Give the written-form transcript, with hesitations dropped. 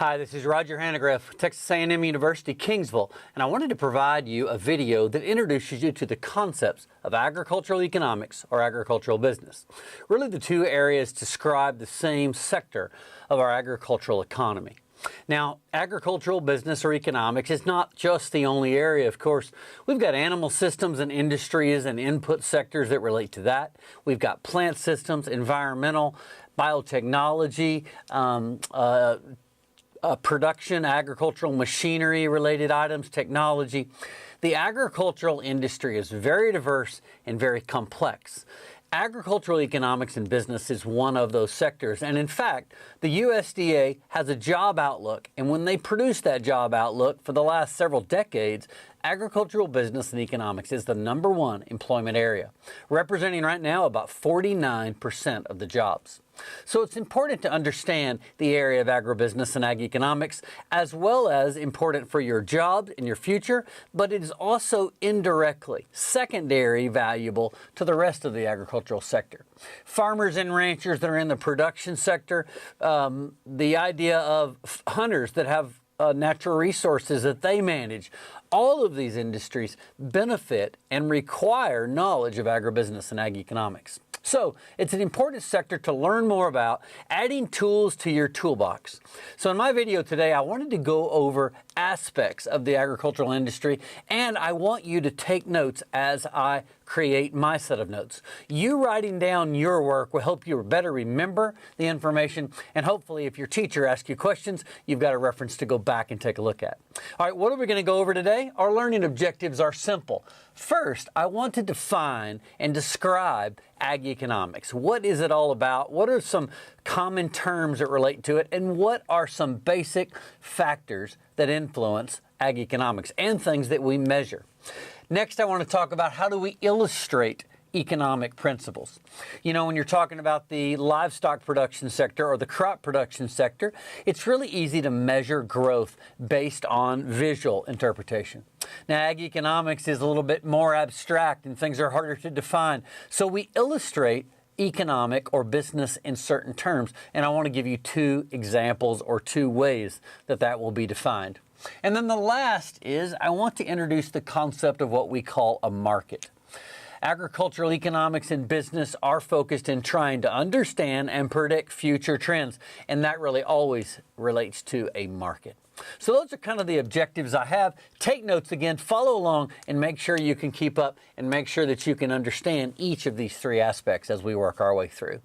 Hi, this is Roger Hanegraaff, Texas A&M University, Kingsville, and I wanted to provide you a video that introduces you to the concepts of agricultural economics or agricultural business. Really, the two areas describe the same sector of our agricultural economy. Now, agricultural business or economics is not just the only area, of course. We've got animal systems and industries and input sectors that relate to that. We've got plant systems, environmental, biotechnology, production, agricultural machinery related items, technology. The agricultural industry is very diverse and very complex. Agricultural economics and business is one of those sectors. And in fact, the USDA has a job outlook. And when they produce that job outlook for the last several decades, agricultural business and economics is the #1 employment area, representing right now about 49% of the jobs. So it's important to understand the area of agribusiness and ag economics, as well as important for your jobs in your future, but it is also indirectly secondary valuable to the rest of the agricultural sector. Farmers and ranchers that are in the production sector, the idea of hunters that have natural resources that they manage. All of these industries benefit and require knowledge of agribusiness and ag economics. So it's an important sector to learn more about, adding tools to your toolbox. So in my video today, I wanted to go over aspects of the agricultural industry, and I want you to take notes as I create my set of notes. You writing down your work will help you better remember the information, and hopefully if your teacher asks you questions, you've got a reference to go back and take a look at. All right, what are we going to go over today? Our learning objectives are simple. First, I want to define and describe ag economics. What is it all about? What are some common terms that relate to it? And what are some basic factors that influence ag economics and things that we measure? Next, I want to talk about how do we illustrate economic principles. You know, when you're talking about the livestock production sector or the crop production sector, it's really easy to measure growth based on visual interpretation. Now, ag economics is a little bit more abstract and things are harder to define. So we illustrate economic or business in certain terms, and I want to give you two examples or two ways that that will be defined. And then the last is I want to introduce the concept of what we call a market. Agricultural economics and business are focused in trying to understand and predict future trends, and that really always relates to a market. So those are kind of the objectives I have. Take notes again, follow along, and make sure you can keep up and make sure that you can understand each of these three aspects as we work our way through.